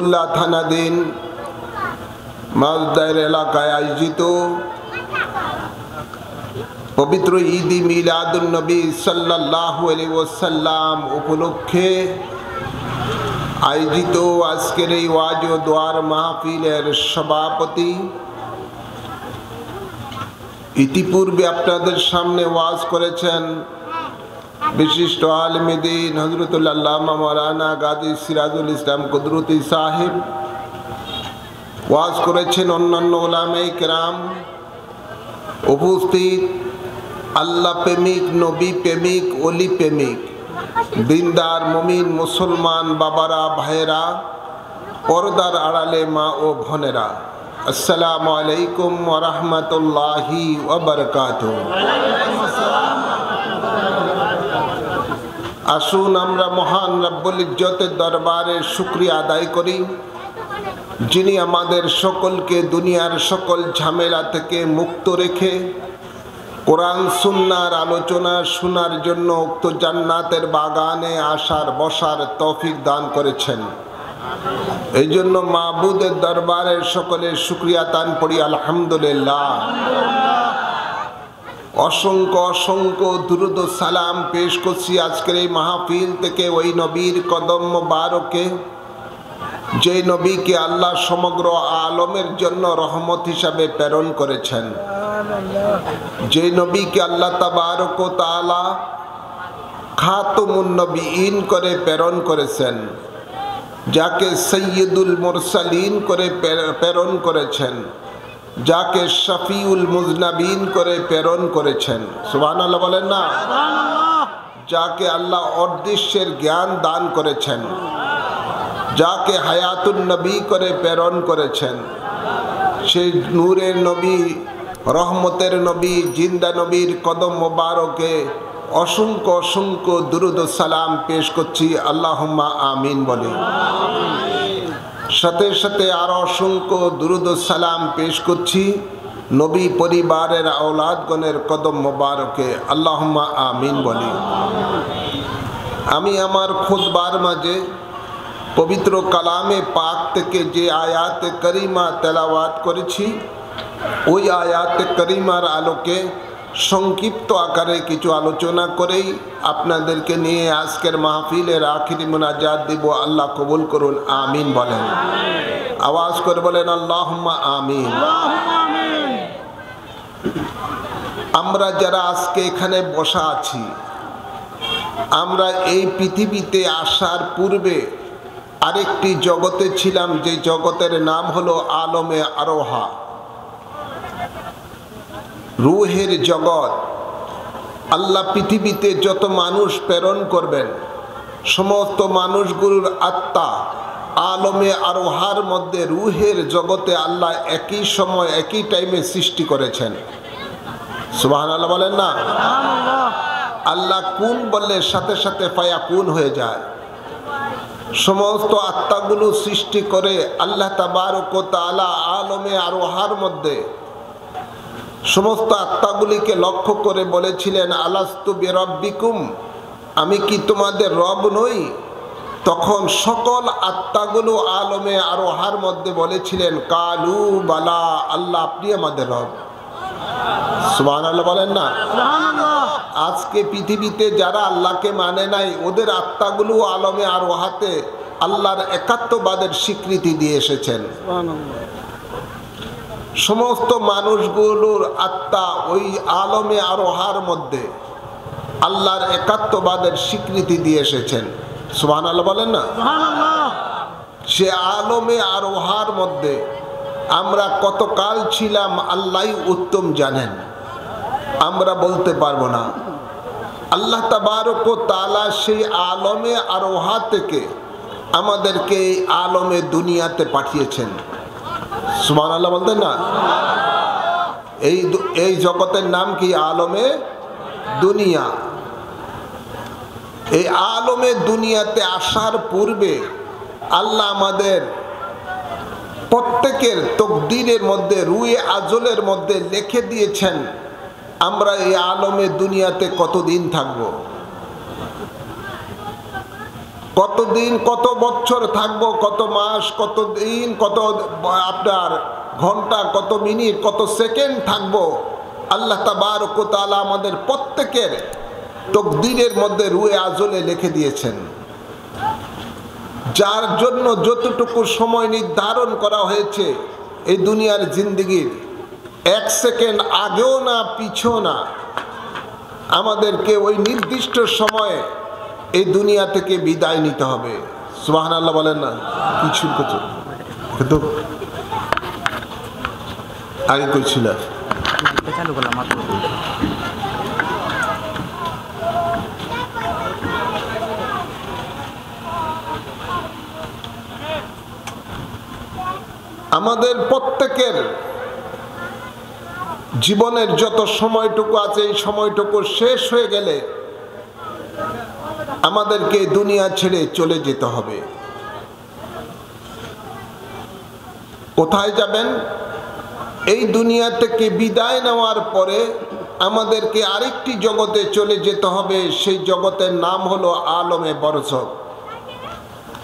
ফতুল্লাহ থানাধীন মাঝদাইর এলাকায় আয়োজিত পবিত্র ঈদ মিলাদুন নবী সাল্লাল্লাহু আলাইহি ওয়াসাল্লাম উপলক্ষে আয়োজিত আজকের এই ওয়াজ ও দোয়ার মাহফিলের সভাপতি, ইতিপূর্বে আপনাদের সামনে ওয়াজ করেছেন বিশিষ্ট আলেমে দ্বীন হযরতুল আল্লামা মাওলানা গাজী সিরাজুল ইসলাম কুদরতি সাহেব, ওয়াজ করেছেন অন্যান্য উলামায়ে কেরাম। উপস্থিত আল্লাহ প্রেমিক, নবী প্রেমিক, ওলি প্রেমিক, দিনদার মুমিন মুসলমান বাবারা, ভাইয়েরা, পর্দার আড়ালে মা ও বোনেরা, আসসালামু আলাইকুম ওয়া রাহমাতুল্লাহি ওয়া বারাকাতুহু। আসুন আমরা মহান রব্বুল ইজ্জতের দরবারে শুকরিয়া আদায় করি, যিনি আমাদের সকলকে দুনিয়ার সকল ঝামেলা থেকে মুক্ত রেখে কোরআন সুন্নাহর আলোচনা শোনার জন্য উক্ত জান্নাতের বাগানে আসার বসার তৌফিক দান করেছেন। এই জন্য মাবুদের দরবারে সকলের শুকরিয়া দান করি আলহামদুলিল্লাহ। অসংখ্য অসংখ্য দুরুদ ও সালাম পেশ করছি আজকের এই মাহফিল থেকে ওই নবীর কদম মোবারকে, যে নবীকে আল্লাহ সমগ্র আলমের জন্য রহমত হিসাবে প্রেরণ করেছেন, যে নবীকে আল্লাহ তাবারক ও তাআলা খাতামুন নবীন করে প্রেরণ করেছেন, যাকে সৈয়দুল মুরসালিন করে প্রেরণ করেছেন, যাকে শফিউল মুজনাবিন করে প্রেরণ করেছেন। সুবহানাল্লাহ বলেন না? যাকে আল্লাহ অদৃশ্যের জ্ঞান দান করেছেন, যাকে হায়াতুন নবী করে প্রেরণ করেছেন, সেই নূরের নবী, রহমতের নবী, জিন্দা নবীর কদম মোবারকে অসংখ্য অসংখ্য দুরুদ ও সালাম পেশ করছি, আল্লাহুম্মা আমিন বলি। সাথে সাথে আরো অসংখ্য দুরুদ ও সালাম পেশ করছি নবী পরিবারের আওলাদগণের কদম মোবারকে, আল্লাহুম্মা আমিন বলি। আমি আমার খুতবার মাঝে পবিত্র কালামে পাক থেকে যে আয়াতে করিমা তেলাওয়াত করেছি, ওই আয়াতে করিমার আলোকে সংক্ষিপ্ত আকারে কিছু আলোচনা করেই আপনাদেরকে নিয়ে আজকের মাহফিলের আখিরি মুনাজাত দিব। আল্লাহ কবুল করুন, আমিন বলেন। আওয়াজ করে বলেন আল্লাহুম্মা আমিন। আমরা যারা আজকে এখানে বসা আছি, আমরা এই পৃথিবীতে আসার পূর্বে আরেকটি জগতে ছিলাম, যে জগতের নাম হলো আলমে আরোহা, রূহের জগৎ। আল্লাহ পৃথিবীতে যত মানুষ প্রেরণ করবেন, সমস্ত মানুষগুলোর আত্মা আলমে আরোহার মধ্যে রূহের জগতে আল্লাহ একই সময় একই টাইমে সৃষ্টি করেছেন। সুবহানাল্লাহ বলেন না? আল্লাহ কুন বললে সাথে সাথে ফায়াকুন হয়ে যায়। সমস্ত আত্মাগুলো সৃষ্টি করে আল্লাহ তাবারক ও তাআলা আলমে আরোহার মধ্যে সমস্ত আত্মাগুলিকে লক্ষ্য করে বলেছিলেন, আলাস্তু বিরাব্বিকুম, আমি কি তোমাদের রব নই? তখন সকল আত্মাগুলো আলমে আরোহার মধ্যে বলেছিলেন, কালু বালা, আল্লাহ আপনি আমাদের রব। সুবহানাল্লাহ বলেন না? আজকে পৃথিবীতে যারা আল্লাহকে মানে নাই, ওদের আত্মাগুলো আলমে আরোহাতে আল্লাহর একাত্মবাদের স্বীকৃতি দিয়ে এসেছেন। সমস্ত মানুষগুলোর আত্মা ওই আলমে আরোহার মধ্যে আল্লাহর একাত্মবাদের স্বীকৃতি দিয়ে এসেছেন। সুবহানাল্লাহ বলেন না? সে আলমে আরোহার মধ্যে আমরা কতকাল ছিলাম আল্লাহই উত্তম জানেন, আমরা বলতে পারবো না। আল্লাহ তাবারক ও তাআলা সেই আলমে আরোহা থেকে আমাদেরকে এই আলমে দুনিয়াতে পাঠিয়েছেন। সুবহানাল্লাহ বলতেন না? এই জগতের নাম কি? আলমে দুনিয়া। এই আলমে দুনিয়াতে আসার পূর্বে আল্লাহ আমাদের প্রত্যেকের তকদিরের মধ্যে, রুয়ে আজলের মধ্যে লিখে দিয়েছেন আমরা এই আলমে দুনিয়াতে কতদিন থাকব। কতদিন কত বছর থাকবো, কত মাস, কত দিন, কত আপনার ঘন্টা, কত মিনিট, কত সেকেন্ড থাকবো, আল্লাহ তাবারক ওয়া তাআলা আমাদের প্রত্যেকের তকদিরের মধ্যে রুয়ে আজলে লিখে দিয়েছেন। যার জন্য যতটুকু সময় নির্ধারণ করা হয়েছে এই দুনিয়ার জিন্দেগির, এক সেকেন্ড আগেও না পিছও না, আমাদেরকে ওই নির্দিষ্ট সময়ে এই দুনিয়া থেকে বিদায় নিতে হবে। সুবহানাল্লাহ বলেন না? কিছু কিন্তু আগে কইছিল চালু করলাম মাত্র। আমাদের প্রত্যেকের জীবনের যত সময়টুকু আছে এই সময়টুকু শেষ হয়ে গেলে আমাদেরকে দুনিয়া ছেড়ে চলে যেতে হবে। কোথায় যাবেন? এই দুনিয়া থেকে বিদায় নেওয়ার পরে আমাদেরকে আরেকটি জগতে চলে যেতে হবে। সেই জগতের নাম হলো আলমে বরজক।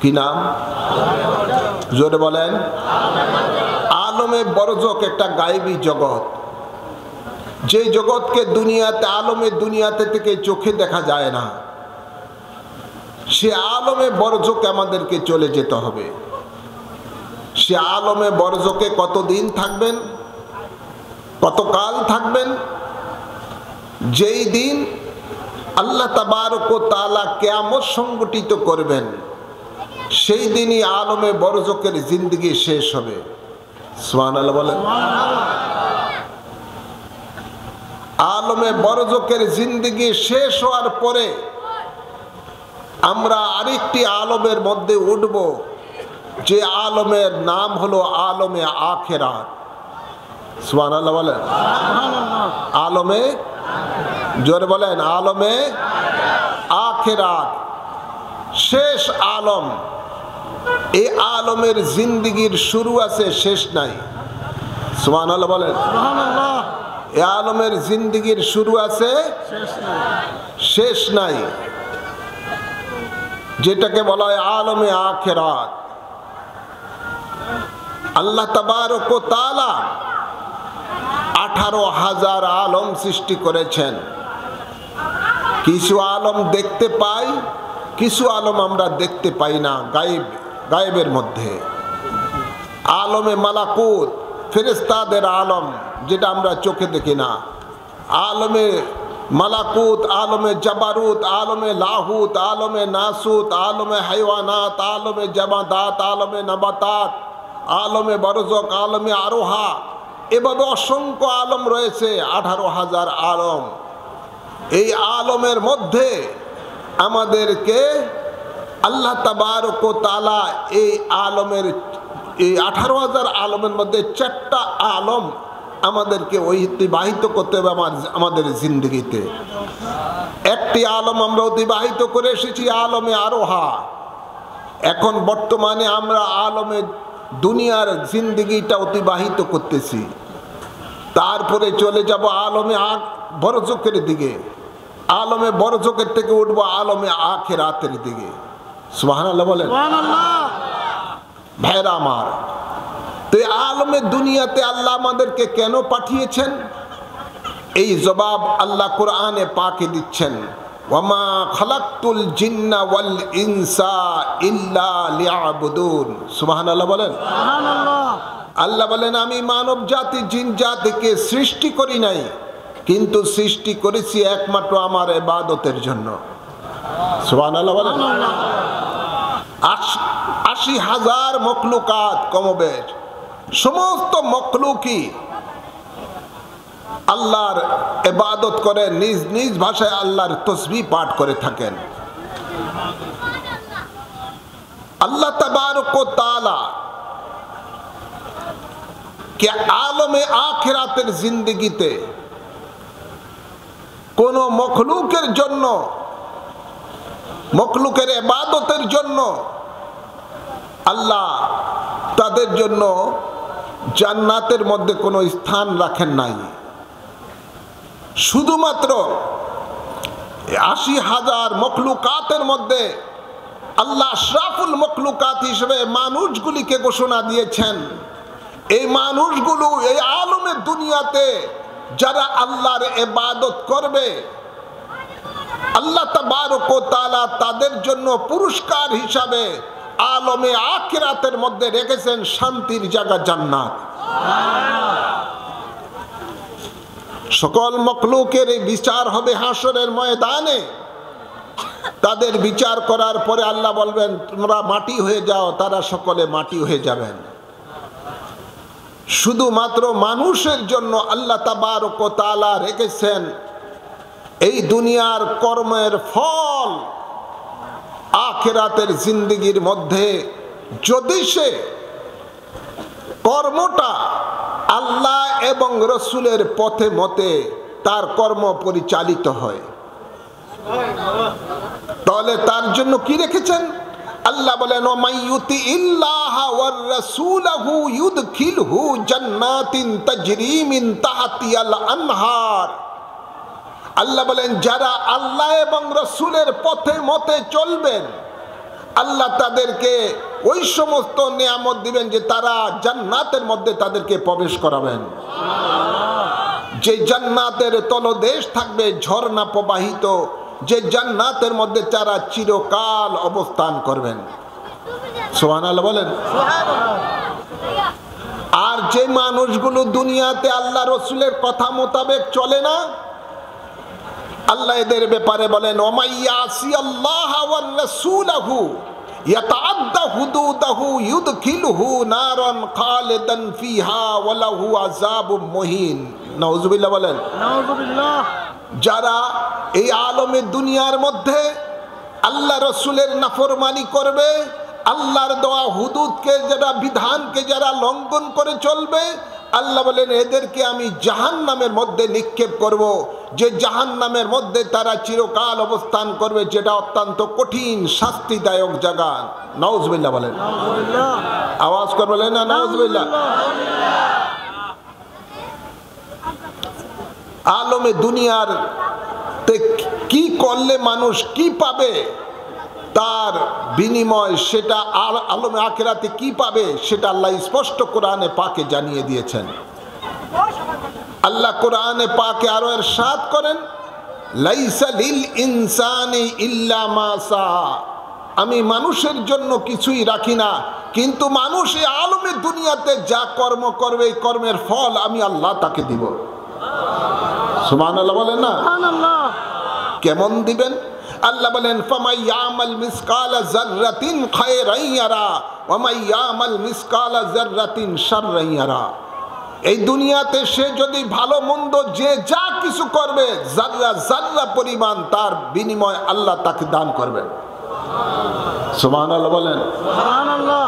কি নাম? জোরে বলেন। আলমে বরজক একটা গায়েবী জগৎ, যে জগৎকে দুনিয়াতে, আলমে দুনিয়াতে থেকে চোখে দেখা যায় না। সে আলমে বরজকে আমাদেরকে চলে যেতে হবে। সে আলমে বরজকে কতদিন থাকবেন, কতকাল থাকবেন? যেই দিন আল্লাহ তাবারক ওয়া তাআলা কিয়ামত সংগঠিত করবেন, সেই দিনই আলমে বরজকের জিন্দেগি শেষ হবে। সুবহানাল্লাহ বলেন। আলমে বরজকের জিন্দেগি শেষ হওয়ার পরে আমরা আরেকটি আলমের মধ্যে উঠব, যে আলমের নাম হলো আলমে আখিরাত। সুবহানাল্লাহ বলেন। আলমে, জোরে বলেন, আলমে আখিরাত, শেষ আলম। এই আলমের জিন্দেগির শুরু আছে, শেষ নাই। সুবহানাল্লাহ বলেন। এই আলমের জিন্দেগির শুরু আছে, শেষ নাই, যেটাকে বলা হয় আলমে আখিরাত। আল্লাহ তাবারক ওয়া তাআলা 18,000 আলম সৃষ্টি করেছেন। কিছু আলম দেখতে পাই, কিছু আলম আমরা দেখতে পাই না, গায়েবের মধ্যে। আলমে মালাকুত, ফেরেশতাদের আলম, যেটা আমরা চোখে দেখি না। আলমে মালাকুত, আলমে জাবারুত, আলমে লাহুত, আলমে নাসুত, আলমে হাইওয়ানাত, আলমে জামাদাত, আলমে নাবাতাত, আলমে বরজক, আলমে আরোহা, এভাবে অসংখ্য আলম রয়েছে। 18,000 আলম। এই আলমের মধ্যে আমাদেরকে আল্লাহ তাবারক ওয়া তাআলা এই আলমের, এই 18,000 আলমের মধ্যে 4টা আলম আমাদেরকে অতিবাহিত করতে হবে আমাদের জিন্দগিতে। একটি আলম আমরা অতিবাহিত করে এসেছি, আলমে আরোহা। এখন বর্তমানে আমরা আলমে দুনিয়ার জিন্দগিটা অতিবাহিত করতেছি। তারপরে চলে যাব আলমে বরজকের দিকে। আলমে বরজকের থেকে উঠবো আলমে আখিরাতের দিকে। সুবহানাল্লাহ বলেন। ভাইরা আমার, তো এই আলমে দুনিয়াতে আল্লাহ আমাদেরকে কেন পাঠিয়েছেন, এই জবাব আল্লাহ কোরআনে পাকে দিচ্ছেন। ওয়ামা খালাকতুল জিন্না ওয়াল ইনসা ইল্লা লিয়াবুদুন। সুবহানাল্লাহ বলেন। আল্লাহ বলেন, আমি মানব জাতি, জিন জাতিকে সৃষ্টি করি নাই, কিন্তু সৃষ্টি করেছি একমাত্র আমার ইবাদতের জন্য। সুবহানাল্লাহ বলেন। 80,000 মখলুকাত, কমবেশ সমস্ত মখলুকই আল্লাহর ইবাদত করে, নিজ নিজ ভাষায় আল্লাহর তসবিহ পাঠ করে থাকেন। আল্লাহ তাবারক ওয়া তাআলা কে আলমে আখিরাতের জিন্দেগিতে কোন মখলুকের জন্য, মখলুকের ইবাদতের জন্য আল্লাহ তাদের জন্য জান্নাতের মধ্যে কোনো স্থান রাখেন নাই। শুধুমাত্র 80,000 মখলুকাতের মধ্যে আল্লাহ আশরাফুল মখলুকাত হিসেবে মানুষগুলিকে ঘোষণা দিয়েছেন, এই মানুষগুলো এই আলমের দুনিয়াতে যারা আল্লাহর ইবাদত করবে, আল্লাহ তাবারক ওয়া তাআলা তাদের জন্য পুরস্কার হিসাবে আলমে আখিরাতের মধ্যে রেখেছেন শান্তির জায়গা জান্নাত। সকল মখলুকের এই বিচার হবে হাসরের ময়দানে। তাদের বিচার করার পরে আল্লাহ বলবেন তোমরা মাটি হয়ে যাও, তারা সকলে মাটি হয়ে যাবেন। শুধুমাত্র মানুষের জন্য আল্লাহ তাবারক ওয়া তাআলা রেখেছেন এই দুনিয়ার কর্মের ফল আখিরাতের জিন্দেগির মধ্যে। যদি সে কর্মটা আল্লাহ এবং রসুলের পথে মতে তার কর্ম পরিচালিত হয়, তাহলে তার জন্য কি রেখেছেন? আল্লাহ বলেন ওমাইয়ুতি ইল্লাহা ওয়ার রাসূলাহু ইউদখিলহু জান্নাতিন তাজরি মিন তাহতিহাল আনহার। আল্লাহ বলেন যারা আল্লাহ এবং রসুলের পথে মতে চলবেন, আল্লাহ তাদেরকে ওই সমস্ত নিয়ামত দিবেন যে তারা জান্নাতের মধ্যে তাদেরকে প্রবেশ করাবেন। যে জান্নাতের তলদেশ থাকবে ঝর্ণা প্রবাহিত, যে জান্নাতের মধ্যে তারা চিরকাল অবস্থান করবেন। সুবহানাল্লাহ বলেন। আর যে মানুষগুলো দুনিয়াতে আল্লাহ রসুলের কথা মোতাবেক চলে না, আল্লাহ এদের ব্যাপারে বলেন ওমাইয়াসি আল্লাহ ওয়ার রাসূলাহু ইয়াতাআদ্দা হুদুদাহু ইউদখিলহু নারান খালিদান ফিহা ওয়া লাহু আযাবুম মুহিন। নাউযুবিল্লাহ বলেন। নাউযুবিল্লাহ। যারা এই আলমের দুনিয়ার মধ্যে আল্লাহ রসুলের নাফরমানি করবে, আল্লাহর দেওয়া হুদুদকে যারা বিধানকে যারা লঙ্ঘন করে চলবে, আল্লাহ বলেন এদেরকে আমি জাহান্নামের মধ্যে নিক্ষেপ করব, যে জাহান্নামের মধ্যে তারা চিরকাল অবস্থান করবে, যেটা অত্যন্ত কঠিন শাস্তিদায়ক জায়গা। নাউযুবিল্লাহ বলেন। আওয়াজ করে বলেন না নাউযুবিল্লাহ। আলমে দুনিয়ার কি করলে মানুষ কি পাবে, তার বিনিময় সেটা আলমে আখিরাতে কি পাবে সেটা আল্লাহ স্পষ্ট কোরআনে পাকে জানিয়ে দিয়েছেন। আল্লাহ কোরআনে পাকে আরো ইরশাদ করেন লাইসা লিল ইনসানি ইল্লা মা সা। আমি মানুষের জন্য কিছুই রাখি না, কিন্তু মানুষ এই আলমে দুনিয়াতে যা কর্ম করবে এই কর্মের ফল আমি আল্লাহ তাকে দিব। সুবহানাল্লাহ বলেন না। সুবহানাল্লাহ। কেমন দিবেন? আল্লাহ বলেন ফামাই ইয়ামাল মিসকালা যাররাতিন খায়রান ইয়ারা ওয়া মাই ইয়ামাল মিসকালা যাররাতিন শাররান ইয়ারা। এই দুনিয়াতে সে যদি ভালো মন্দ যে যা কিছু করবে, যাররা যাররা পরিমাণ তার বিনিময় আল্লাহ তাকে দান করবেন। সুবহানাল্লাহ বলেন। সুবহানাল্লাহ।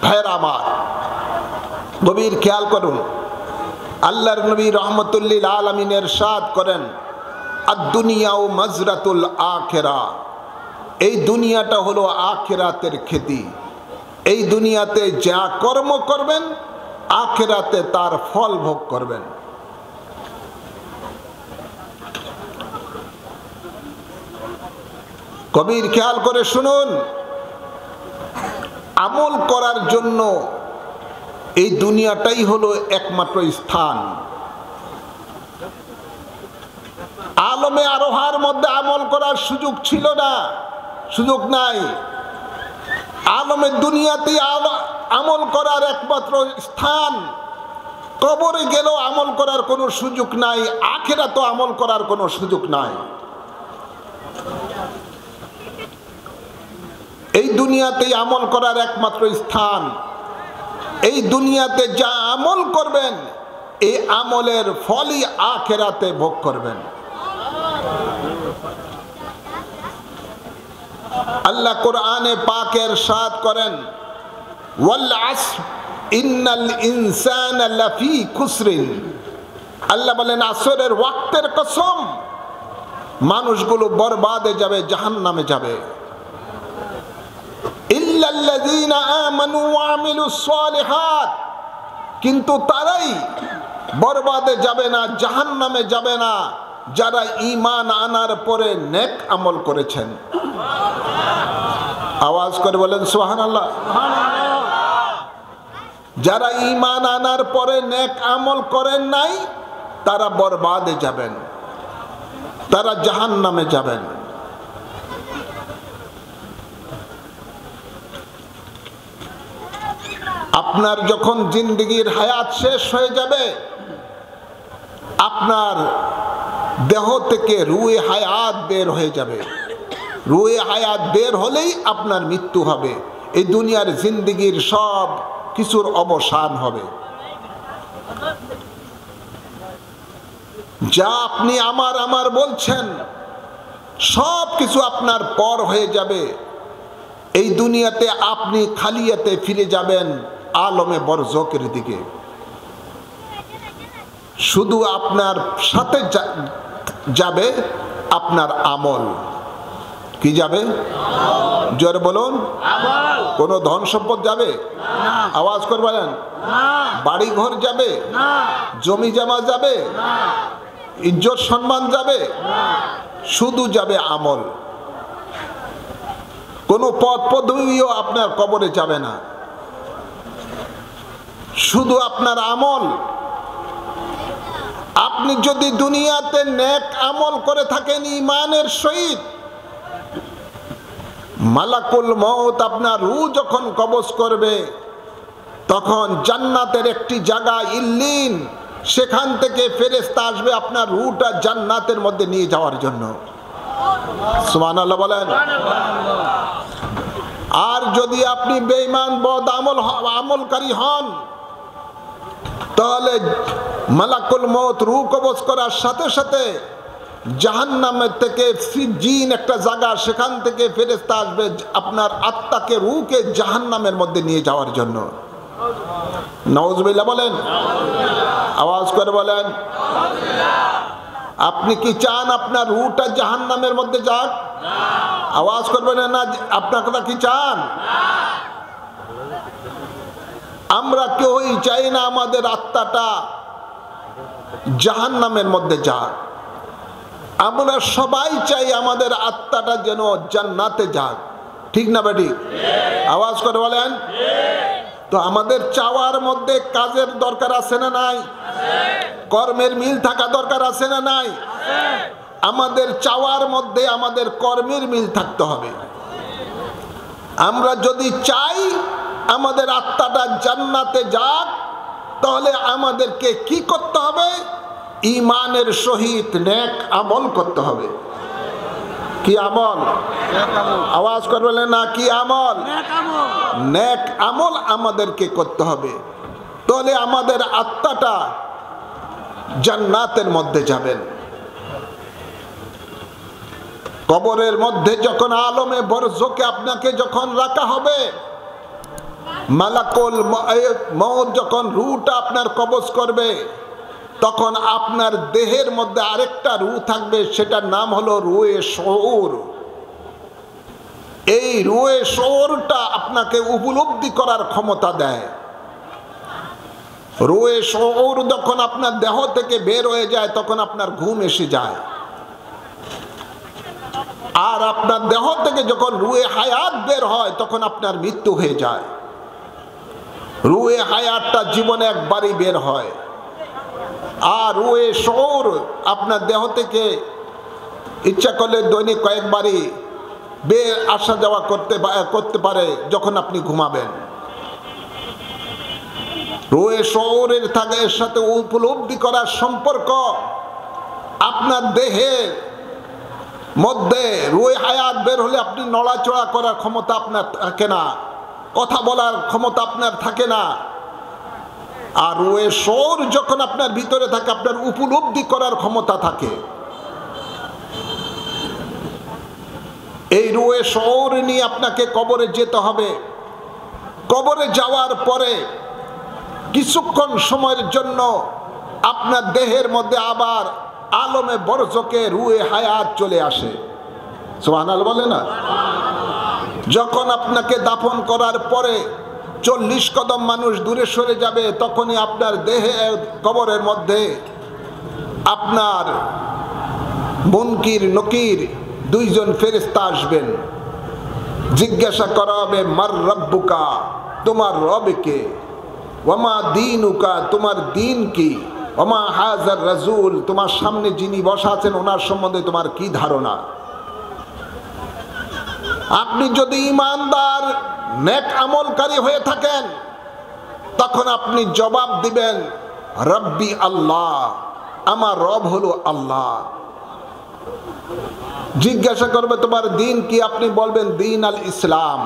ভাইরা আমার, গভীর খেয়াল করুন, আল্লাহর নবী রহমতুল্লিল আলামিন ইরশাদ করেন আদ-দুনিয়াউ মাজরাতুল আখিরা। এই দুনিয়াটা হলো আখিরাতের খেতি। এই দুনিয়াতে যা কর্ম করবেন আখিরাতে তার ফল ভোগ করবেন। গভীর খেয়াল করে শুনুন, আমল করার জন্য এই দুনিয়াটাই হলো একমাত্র স্থান। আলমে আরোহার মধ্যে আমল করার সুযোগ ছিল না, সুযোগ নাই। আলমের দুনিয়াতে আমল করার একমাত্র স্থান। কবরে গেলেও আমল করার কোনো সুযোগ নাই, আখিরাতেও আমল করার কোনো সুযোগ নাই। এই দুনিয়াতেই আমল করার একমাত্র স্থান। এই দুনিয়াতে যা আমল করবেন এই আমলের ফলই আখিরাতে ভোগ করবেন। আল্লাহ কোরআনে পাকে ইরশাদ করেন ওয়াল আসর ইন্নাল ইনসানা লাফি খুসরিন। আল্লাহ বলেন আসরের ওয়াক্তের কসম, মানুষগুলো বরবাদে যাবে, জাহান্নামে যাবে। ইল্লাল্লাযীনা আমানু ওয়া আমিলুস সালিহাত, কিন্তু তারাই বরবাদে যাবে না, জাহান্নামে যাবে না যারা ঈমান আনার পরে নেক আমল করেছেন। আওয়াজ করে বলেন সুবহানাল্লাহ। যারা ঈমান আনার পরে নেক আমল করেন নাই তারা বরবাদে যাবেন, তারা জাহান্নামে যাবেন। আপনার যখন জিন্দেগির হায়াত শেষ হয়ে যাবে, আপনার দেহ থেকে রুয়ে হায়াত বের হয়ে যাবে। রুয়ে হায়াত বের হলেই আপনার মৃত্যু হবে। এই দুনিয়ার জিন্দেগির সব কিছুর অবসান হবে। যা আপনি আমার বলছেন সব কিছু আপনার পর হয়ে যাবে। এই দুনিয়াতে আপনি খালিয়াতে ফিরে যাবেন আলমে বরজকের দিকে। শুধু আপনার সাথে যাবে আপনার আমল। কি যাবে? জোরে বলুন। কোন ধন সম্পদ যাবে? আওয়াজ করে বলেন। বাড়ি ঘর যাবে? জমি জমা যাবে? ইজ্জত সম্মান যাবে? শুধু যাবে আমল। কোন পদ পদবিও আপনার কবরে যাবে না, শুধু আপনার আমল। আপনি যদি দুনিয়াতে নেক আমল করে থাকেন ঈমানের সহিত, মালাকুল মউত আপনার রূহ যখন কবজ করবে তখন জান্নাতের একটি জায়গা ইল্লিন, সেখান থেকে ফেরেশতা আসবে আপনার রূহটা জান্নাতের মধ্যে নিয়ে যাওয়ার জন্য। সুবহানাল্লাহ বলেন। আর যদি আপনি বেঈমান বদ আমলকারী হন, তাহলে মালাকুল মউত রূহ কবজ করার সাথে সাথে জাহান্নামের থেকে সিজ্জিন একটা জায়গা, সেখান থেকে ফেরেশতা আসবে আপনার আত্মাকে, রূহকে জাহান্নামের মধ্যে নিয়ে যাওয়ার জন্য। নাউজুবিল্লাহ বলেন। আওয়াজ করে বলেন। আপনি কি চান আপনার রূহটা জাহান্নামের মধ্যে যাক? আওয়াজ করবেন না। আপনার কথা কি চান? আমরা কেউই চাই না আমাদের আত্মাটা জাহান্নামের মধ্যে যাক। আমরা সবাই চাই আমাদের আত্মাটা যেন জান্নাতে যাক। ঠিক না বেটি? আওয়াজ করে বলেন। তো আমাদের চাওয়ার মধ্যে কাজের দরকার আছে না নাই? কর্মের মিল থাকা দরকার আছে না নাই? আমাদের চাওয়ার মধ্যে আমাদের কর্মের মিল থাকতে হবে। আমরা যদি চাই আমাদের আত্মাটা জান্নাতে যাক, তাহলে আমাদেরকে কি করতে হবে? ঈমানের সহিত নেক আমল করতে হবে। কি আমল? আওয়াজ করবেন না। কি আমল? নেক আমল আমাদেরকে করতে হবে। তাহলে আমাদের আত্মাটা জান্নাতের মধ্যে যাবেন। কবরের মধ্যে যখন আলমে বরজকে আপনাকে যখন রাখা হবে, মালাকুল মউত যখন রূহটা আপনার কবজ করবে, তখন আপনার দেহের মধ্যে আরেকটা রূহ থাকবে, সেটার নাম হলো রূহে শউর। এই রূহে শউরটা আপনাকে উপলব্ধি করার ক্ষমতা দেয়। রূহে শউর যখন আপনার দেহ থেকে বের হয়ে যায় তখন আপনার ঘুম এসে যায়। আর আপনার দেহ থেকে যখন রূহে হায়াত বের হয় তখন আপনার মৃত্যু হয়ে যায়। রূহে হায়াতটা জীবনে একবারই বের হয়। আর রূহে শউর আপনার দেহ থেকে ইচ্ছা করলে দৈনিক কয়েকবারই বের আসা যাওয়া করতে পারে যখন আপনি ঘুমাবেন। রূহে শউরের এর সাথে উপলব্ধি করার সম্পর্ক আপনার দেহের মধ্যে রূহে হায়াত বের হলে আপনি নড়াচড়া করার ক্ষমতা আপনার থাকে না, কথা বলার ক্ষমতা আপনার থাকে না। আর রূহে শউর যখন আপনার ভিতরে থাকে আপনার উপলব্ধি করার ক্ষমতা থাকে। এই রূহে শউর নিয়ে আপনাকে কবরে যেতে হবে। কবরে যাওয়ার পরে কিছুক্ষণ সময়ের জন্য আপনার দেহের মধ্যে আবার আলমে বরজকে রূহে হায়াত চলে আসে। সুবহানাল্লাহ বলে না? যখন আপনাকে দাফন করার পরে 40 কদম মানুষ দূরে সরে যাবে, তখনই আপনার দেহে কবরের মধ্যে আপনার মুনকির নকির দুইজন ফেরেশতা আসবেন, জিজ্ঞাসা করা হবে মার রব্বুকা, তোমার রব কে, ওয়ামা দীনুকা, তোমার দিন কি, ওয়ামা হাজার রাসূল, তোমার সামনে যিনি বসা আছেন ওনার সম্বন্ধে তোমার কি ধারণা। আপনি যদি ঈমানদার নেক আমলকারী হয়ে থাকেন তখন আপনি জবাব দিবেন রব্বি আল্লাহ, আমার রব হলো আল্লাহ। জিজ্ঞাসা করবে তোমার দিন কি, আপনি বলবেন দিন আল ইসলাম।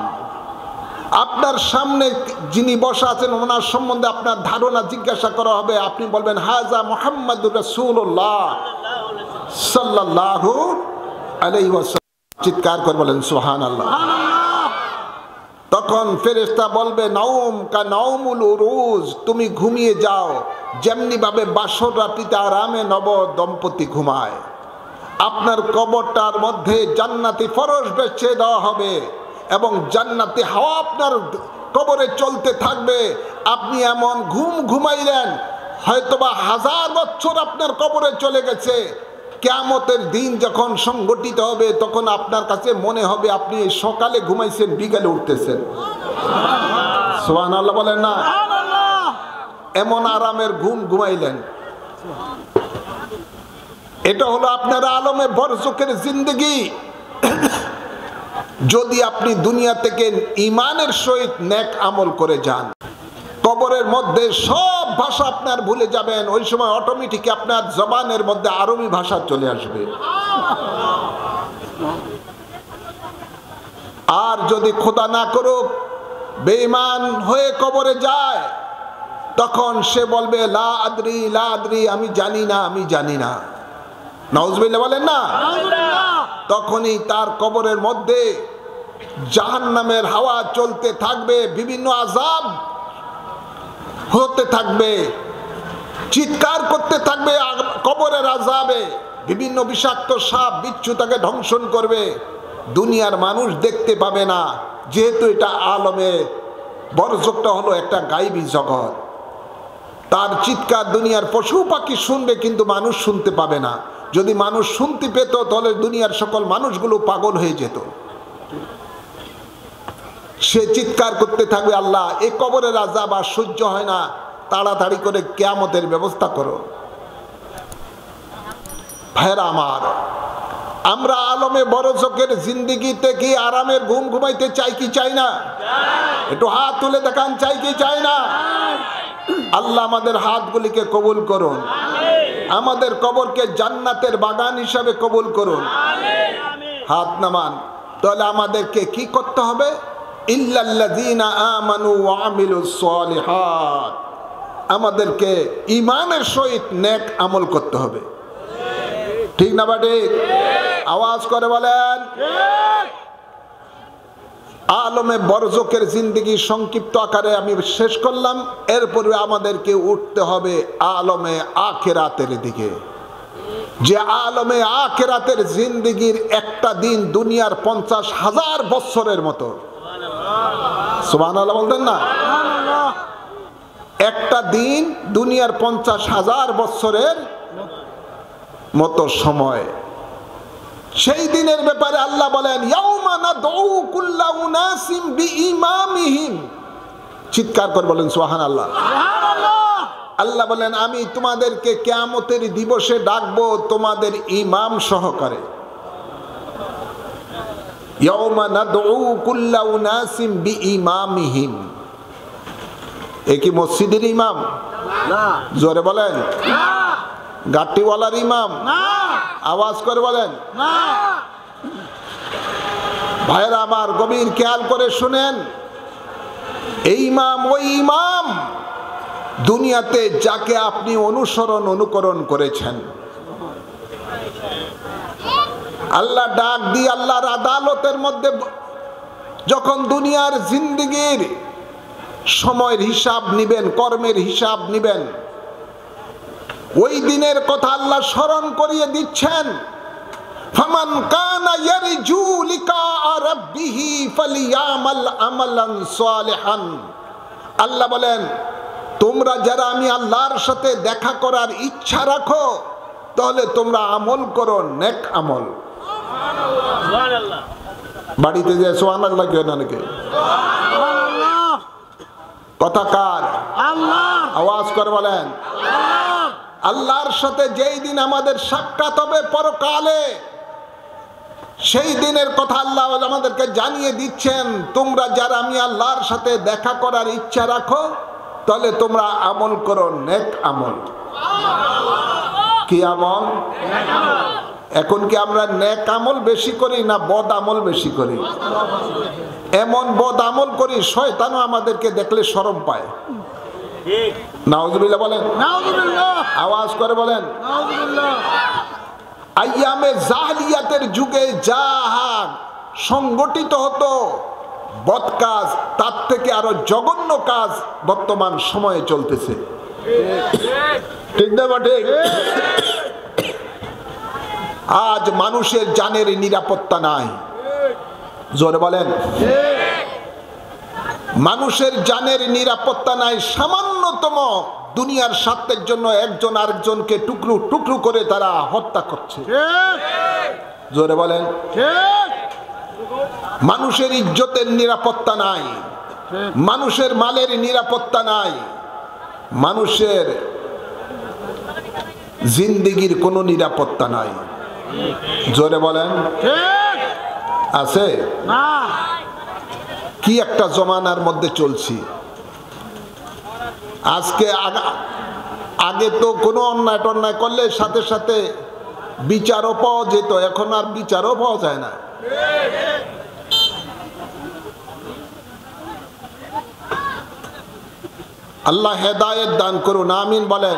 আপনার সামনে যিনি বসা আছেন ওনার সম্বন্ধে আপনার ধারণা জিজ্ঞাসা করা হবে, আপনি বলবেন হাজা মুহাম্মাদুর রাসূলুল্লাহ সাল্লাল্লাহু আলাইহি ওয়াসাল্লাম। চিৎকার করে বলেন সুবহানাল্লাহ। তখন ফেরেশতা বলবে নাউম কা নাউমুল উরুজ, তুমি ঘুমিয়ে যাও যেমনি ভাবে বাসর রাত্রিতে আরামে নব দম্পতি ঘুমায়। আপনার কবরটার মধ্যে জান্নাতি ফরশ বেছে দেওয়া হবে এবং জান্নাতি হাওয়া আপনার কবরে চলতে থাকবে। আপনি এমন ঘুম ঘুমাইলেন হয়তোবা 1000 বছর আপনার কবরে চলে গেছে। কিয়ামতের দিন যখন সংগঠিত হবে তখন আপনার কাছে মনে হবে আপনি সকালে ঘুমাইছেন, বিকালে উঠতেছেন। সুবহানাল্লাহ বলেন না? এমন আরামের ঘুম ঘুমাইলেন। এটা হলো আপনার আলমে বরজকের জিন্দগি। যদি আপনি দুনিয়া থেকে ঈমানের সহিত নেক আমল করে যান, কবরের মধ্যে সব ভাষা আপনার ভুলে যাবেন। ওই সময় অটোমেটিক আপনার জবানের মধ্যে আরবি ভাষা চলে আসবে। আর যদি খোদা না করুক বেঈমান হয়ে কবরে যায় তখন সে বলবে লা আদরি লা আদরি, আমি জানি না, আমি জানি না। নাউজুবিল্লাহ বলেন না? তখনই তার কবরের মধ্যে জাহান্নামের হাওয়া চলতে থাকবে, বিভিন্ন আযাব হতে থাকবে, চিৎকার করতে থাকবে কবরের আযাবে। বিভিন্ন বিষাক্ত সাপ বিচ্ছু তাকে ধ্বংসন করবে। দুনিয়ার মানুষ দেখতে পাবে না, যেহেতু এটা আলমে বরজকটা হলো একটা গায়েবী জগৎ। তার চিৎকার দুনিয়ার পশু পাখি শুনবে কিন্তু মানুষ শুনতে পাবে না। যদি মানুষ শুনতে পেত তাহলে দুনিয়ার সকল মানুষগুলো পাগল হয়ে যেত। সে চিৎকার করতে থাকবে আল্লাহ এই কবরের আযাব আর সহ্য হয় না, তাড়াতাড়ি করে কিয়ামতের ব্যবস্থা করো। ভাইরা আমার, আমরা আলমে বরজকের জিন্দেগিতে কি আরামের ঘুম ঘুমাইতে চাই কি চাই না? একটু হাত তুলে দেখান, চাই কি চাই না? আল্লাহ আমাদের হাতগুলিকে কবুল করুন, আমাদের কবরকে জান্নাতের বাগান হিসাবে কবুল করুন। হাত নামান। তাহলে আমাদেরকে কি করতে হবে? ইল্লাল্লাযীনা আমানু ওয়া আমিলুস সালিহাত, আমাদেরকে ঈমানের সহিত নেক আমল করতে হবে। ঠিক না বাটে? আওয়াজ করে বলেন। আলমে বরজকের জিন্দেগি সংক্ষিপ্ত আকারে আমি শেষ করলাম। এরপরে আমাদেরকে উঠতে হবে আলমে আখিরাতের দিকে, যে আলমে আখিরাতের জিন্দেগির একটা দিন দুনিয়ার 50,000 বছরের মতো। সুবহানাল্লাহ বলতেন না? একটা দিন দুনিয়ার 50,000 বছরের মতো সময়। সেই দিনের ব্যাপারে আল্লাহ বলেন ইয়াউমা নাদউ কুল্লা উনাসিম বিইমামিহিম। চিৎকার করে বলেন সুবহানাল্লাহ। আল্লাহ বলেন আমি তোমাদেরকে কিয়ামতের দিবসে ডাকবো তোমাদের ইমাম সহকারে। ইয়াউমা নাদউ কুল্লা উনাসিম বিইমামিহিম। এ কি মসজিদের ইমাম? না। জোরে বলেন। না। গাট্টিওয়ালার ইমাম? না। আওয়াজ করে বলেন। না। ভাইরা আমার, গভীর খেয়াল করে শুনেন। এই ইমাম ওই ইমাম দুনিয়াতে যাকে আপনি অনুকরণ করেছেন। আল্লাহ ডাক দিয়ে আল্লাহর আদালতের মধ্যে যখন দুনিয়ার জিন্দেগির সময়ের হিসাব নিবেন, কর্মের হিসাব নিবেন, ওই দিনের কথা আল্লাহ স্মরণ করিয়ে দিচ্ছেন। ফামান কানা ইয়ারজু লিকা রাব্বিহি ফালিয়ামাল আমালান সালিহান। আল্লাহ বলেন তোমরা যারা আমি আল্লাহর সাথে দেখা করার ইচ্ছা রাখো তাহলে তোমরা আমল করো নেক আমল। সুবহানাল্লাহ। বাড়িতে যে সুবহানাল্লাহ কেউ না নাকি? কথা কার? আওয়াজ করে বলেন। আল্লাহর সাথে যেই দিন আমাদের সাক্ষাৎ হবে পরকালে, সেই দিনের কথা আল্লাহ আমাদেরকে জানিয়ে দিচ্ছেন, তোমরা যারা আমি আল্লাহর সাথে দেখা করার ইচ্ছা রাখো তাহলে তোমরা আমল করো নেক আমল। কি আমল? এখন কি আমরা নেক আমল বেশি করি না বদ আমল বেশি করি? এমন বদ আমল করি শয়তানও আমাদেরকে দেখলে শরম পায়। নাউজুবিল্লাহ বলেন। আওয়াজ করে বলেন। আইয়ামে জাহলিয়াতের যুগে যাহা সংগঠিত হতো বদ কাজ, তার থেকে আরো জঘন্য কাজ বর্তমান সময়ে চলতেছে। ঠিক না ঠিক? আজ মানুষের জানের নিরাপত্তা নাই। জোরে বলেন। মানুষের জানের নিরাপত্তা নাই। সামান্যতম দুনিয়ার স্বার্থের জন্য একজন আরেকজনকে টুকরো টুকরো করে তারা হত্যা করছে। জোরে বলেন। মানুষের ইজ্জতের নিরাপত্তা নাই, মানুষের মালের নিরাপত্তা নাই, মানুষের জিন্দেগির কোনো নিরাপত্তা নাই। জোরে বলেন। আছে? কি একটা জমানার মধ্যে চলছি আজকে। আগে তো কোনো অন্যায় টন্যায় করলে সাথে সাথে বিচারও পাওয়া যেত, এখন আর বিচারও পাওয়া যায় না। আল্লাহ হেদায়েত দান করুন, আমিন বলেন।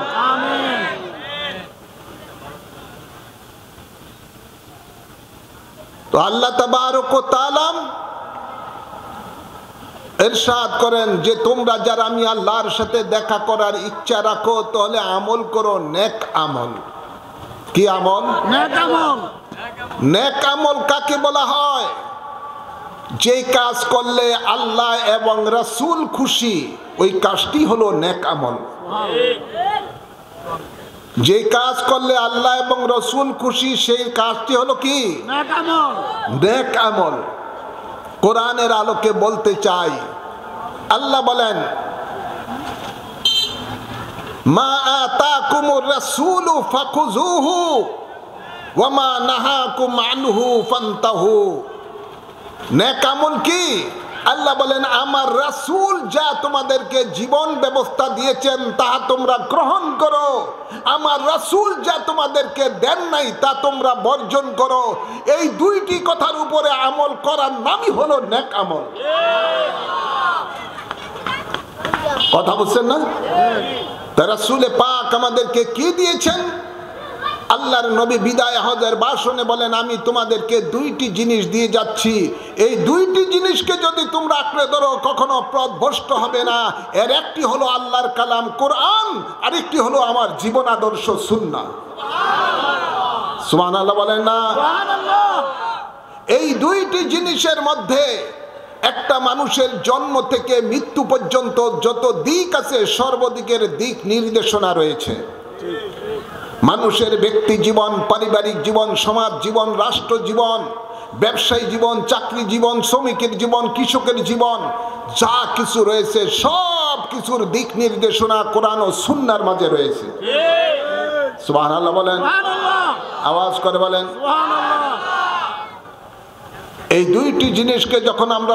তো আল্লাহ তাবারক ওয়া তাআলা ইরশাদ করেন যে তোমরা যারা আমি আল্লাহর সাথে দেখা করার ইচ্ছা রাখো তাহলে আমল করো নেক আমল। কি আমল? নেক আমল। নেক আমল কাকে বলা হয়? যে কাজ করলে আল্লাহ এবং রাসূল খুশি ওই কাজটি হলো নেক আমল। যে কাজ করলে আল্লাহ এবং রাসূল খুশি সেই কাজটি হলো কি? নেক আমল। নেক আমল। কোরআনের আলোকে বলতে চাই, আল্লাহ বলেন মা আতাকুমুর রাসূলু ফাখুযুহু ওয়া মা নাহাকুম আনহু ফান্তাহু। নেক আমল কি? আল্লাহ বলেন আমার রাসূল যা তোমাদেরকে জীবন ব্যবস্থা দিয়েছেন তাহা তোমরা গ্রহণ করো, আমার রাসূল যা তোমাদেরকে দেন নাই তা তোমরা বর্জন করো। এই দুইটি কথার উপরে আমল করার নামই হলো নেক আমল। কথা বুঝছেন না? তা রাসূলে পাক আমাদেরকে কি দিয়েছেন? আল্লাহর নবী বিদায় হজের ভাষণে বলেন আমি তোমাদেরকে দুইটি জিনিস দিয়ে যাচ্ছি, এই দুইটি জিনিসকে যদি তোমরা আঁকড়ে ধরো কখনো পথভ্রষ্ট হবে না। এর একটি হলো আল্লাহর কালাম কোরআন, আরেকটি হলো আমার জীবন আদর্শ সুন্নাহ। সুবহানাল্লাহ বলেন না? এই দুইটি জিনিসের মধ্যে একটা মানুষের জন্ম থেকে মৃত্যু পর্যন্ত যত দিক আছে সর্বদিকের দিক নির্দেশনা রয়েছে। মানুষের ব্যক্তি জীবন, পারিবারিক জীবন, সমাজ জীবন, রাষ্ট্র জীবন, ব্যবসায়ী জীবন, চাকরি জীবন, শ্রমিকের জীবন, কৃষকের জীবন, যা কিছু রয়েছে সব কিছুর দিক নির্দেশনা কোরআন ও সুন্নাহর মাঝে রয়েছে। সুবহানাল্লাহ বলেন। আওয়াজ করে বলেন। এই দুইটি জিনিসকে যখন আমরা